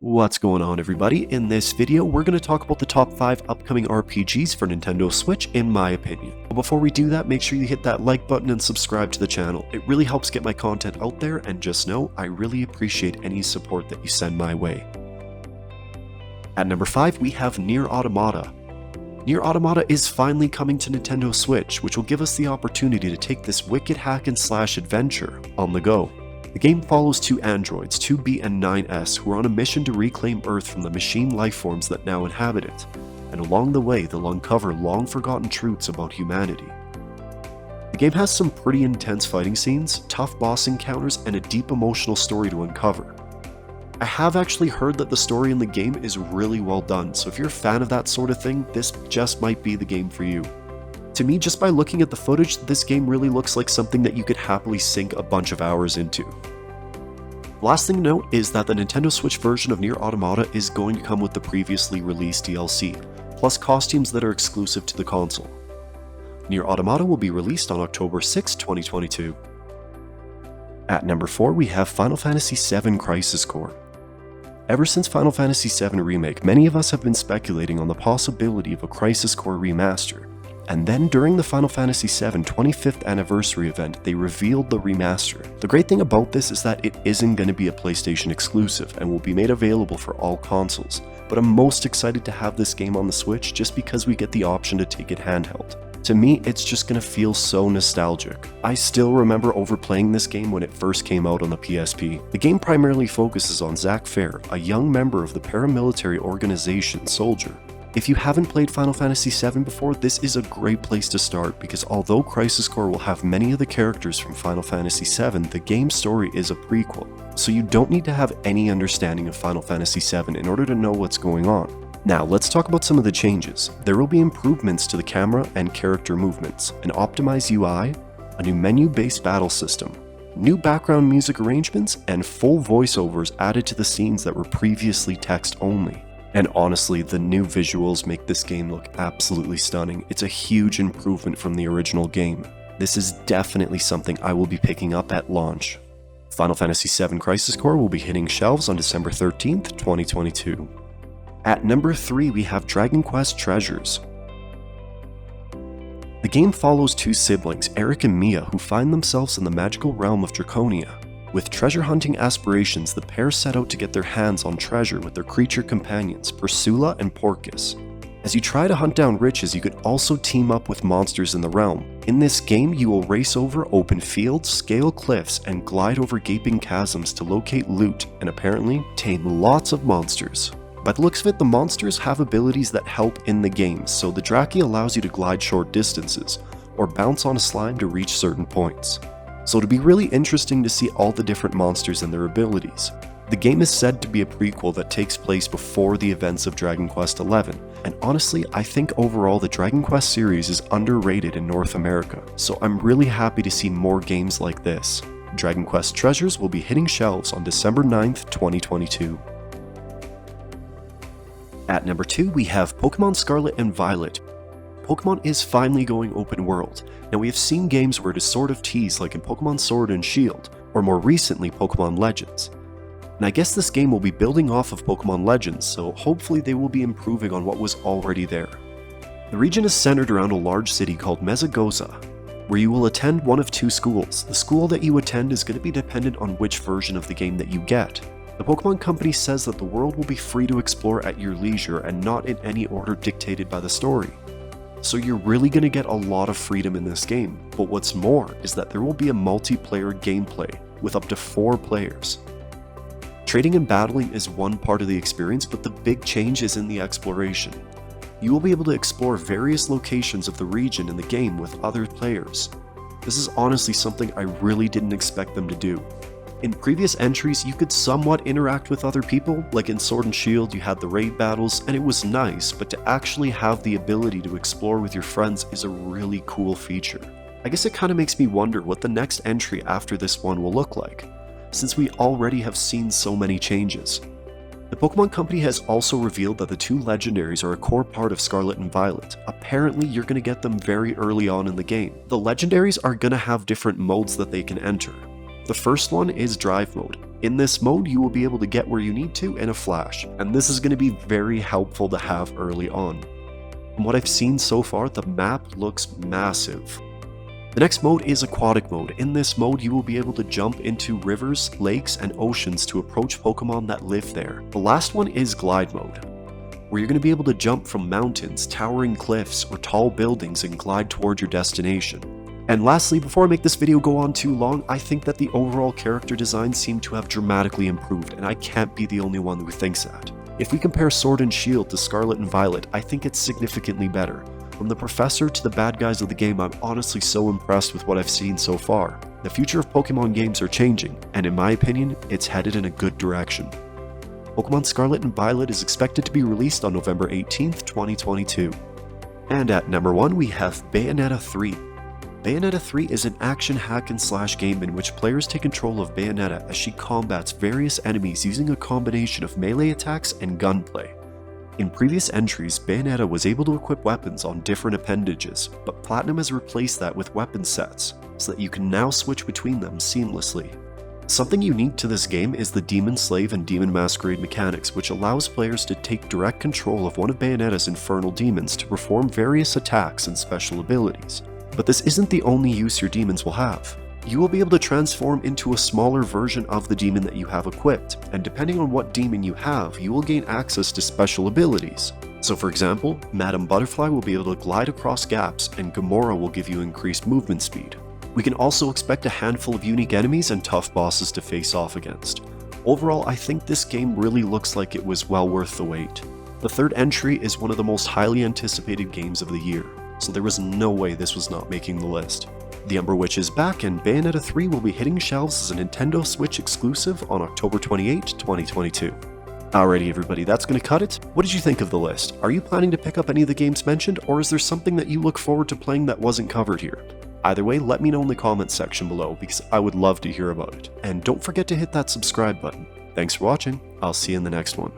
What's going on, everybody? In this video, we're going to talk about the top 5 upcoming RPGs for Nintendo Switch, in my opinion. But before we do that, make sure you hit that like button and subscribe to the channel. It really helps get my content out there, and just know, I really appreciate any support that you send my way. At number 5, we have Nier Automata. Nier Automata is finally coming to Nintendo Switch, which will give us the opportunity to take this wicked hack-and-slash adventure on the go. The game follows two androids, 2B and 9S, who are on a mission to reclaim Earth from the machine lifeforms that now inhabit it, and along the way they'll uncover long-forgotten truths about humanity. The game has some pretty intense fighting scenes, tough boss encounters, and a deep emotional story to uncover. I have actually heard that the story in the game is really well done, so if you're a fan of that sort of thing, this just might be the game for you. To me, just by looking at the footage, this game really looks like something that you could happily sink a bunch of hours into. Last thing to note is that the Nintendo Switch version of Nier Automata is going to come with the previously released DLC, plus costumes that are exclusive to the console. Nier Automata will be released on October 6, 2022. At number 4, we have Final Fantasy VII Crisis Core. Ever since Final Fantasy VII Remake, many of us have been speculating on the possibility of a Crisis Core remaster, and then during the Final Fantasy VII 25th anniversary event, they revealed the remaster. The great thing about this is that it isn't going to be a PlayStation exclusive and will be made available for all consoles, but I'm most excited to have this game on the Switch just because we get the option to take it handheld. To me, it's just going to feel so nostalgic. I still remember overplaying this game when it first came out on the PSP. The game primarily focuses on Zack Fair, a young member of the paramilitary organization Soldier. If you haven't played Final Fantasy VII before, this is a great place to start because although Crisis Core will have many of the characters from Final Fantasy VII, the game's story is a prequel, so you don't need to have any understanding of Final Fantasy VII in order to know what's going on. Now, let's talk about some of the changes. There will be improvements to the camera and character movements, an optimized UI, a new menu-based battle system, new background music arrangements, and full voiceovers added to the scenes that were previously text only. And honestly, the new visuals make this game look absolutely stunning. It's a huge improvement from the original game. This is definitely something I will be picking up at launch. Final Fantasy VII Crisis Core will be hitting shelves on December 13th, 2022. At number 3, we have Dragon Quest Treasures. The game follows two siblings, Eric and Mia, who find themselves in the magical realm of Draconia. With treasure hunting aspirations, the pair set out to get their hands on treasure with their creature companions, Persula and Porcus. As you try to hunt down riches, you could also team up with monsters in the realm. In this game, you will race over open fields, scale cliffs, and glide over gaping chasms to locate loot, and apparently, tame lots of monsters. By the looks of it, the monsters have abilities that help in the game, so the Draki allows you to glide short distances, or bounce on a slime to reach certain points. So it'll be really interesting to see all the different monsters and their abilities. The game is said to be a prequel that takes place before the events of Dragon Quest XI, and honestly, I think overall the Dragon Quest series is underrated in North America, so I'm really happy to see more games like this. Dragon Quest Treasures will be hitting shelves on December 9th, 2022. At number 2, we have Pokemon Scarlet and Violet. Pokemon is finally going open world. Now, we have seen games where it is sort of teased, like in Pokemon Sword and Shield, or more recently Pokemon Legends. And I guess this game will be building off of Pokemon Legends, so hopefully they will be improving on what was already there. The region is centered around a large city called Mesagoza, where you will attend one of two schools. The school that you attend is going to be dependent on which version of the game that you get. The Pokemon Company says that the world will be free to explore at your leisure and not in any order dictated by the story. So you're really going to get a lot of freedom in this game, but what's more is that there will be a multiplayer gameplay with up to 4 players. Trading and battling is one part of the experience, but the big change is in the exploration. You will be able to explore various locations of the region in the game with other players. This is honestly something I really didn't expect them to do. In previous entries, you could somewhat interact with other people, like in Sword and Shield you had the raid battles, and it was nice, but to actually have the ability to explore with your friends is a really cool feature. I guess it kind of makes me wonder what the next entry after this one will look like, since we already have seen so many changes. The Pokemon Company has also revealed that the two legendaries are a core part of Scarlet and Violet. Apparently, you're going to get them very early on in the game. The legendaries are going to have different modes that they can enter. The first one is Drive Mode. In this mode, you will be able to get where you need to in a flash, and this is going to be very helpful to have early on. From what I've seen so far, the map looks massive. The next mode is Aquatic Mode. In this mode, you will be able to jump into rivers, lakes, and oceans to approach Pokemon that live there. The last one is Glide Mode, where you're going to be able to jump from mountains, towering cliffs, or tall buildings and glide toward your destination. And lastly, before I make this video go on too long, I think that the overall character design seemed to have dramatically improved, and I can't be the only one who thinks that. If we compare Sword and Shield to Scarlet and Violet, I think it's significantly better. From the professor to the bad guys of the game, I'm honestly so impressed with what I've seen so far. The future of Pokemon games are changing, and in my opinion, it's headed in a good direction. Pokemon Scarlet and Violet is expected to be released on November 18th, 2022. And at number 1 we have Bayonetta III. Bayonetta 3 is an action hack-and-slash game in which players take control of Bayonetta as she combats various enemies using a combination of melee attacks and gunplay. In previous entries, Bayonetta was able to equip weapons on different appendages, but Platinum has replaced that with weapon sets, so that you can now switch between them seamlessly. Something unique to this game is the Demon Slave and Demon Masquerade mechanics, which allows players to take direct control of one of Bayonetta's infernal demons to perform various attacks and special abilities. But this isn't the only use your demons will have. You will be able to transform into a smaller version of the demon that you have equipped, and depending on what demon you have, you will gain access to special abilities. So for example, Madame Butterfly will be able to glide across gaps, and Gamora will give you increased movement speed. We can also expect a handful of unique enemies and tough bosses to face off against. Overall, I think this game really looks like it was well worth the wait. The third entry is one of the most highly anticipated games of the year, so there was no way this was not making the list. The Umber Witch is back, and Bayonetta 3 will be hitting shelves as a Nintendo Switch exclusive on October 28, 2022. Alrighty everybody, that's going to cut it. What did you think of the list? Are you planning to pick up any of the games mentioned, or is there something that you look forward to playing that wasn't covered here? Either way, let me know in the comments section below, because I would love to hear about it. And don't forget to hit that subscribe button. Thanks for watching, I'll see you in the next one.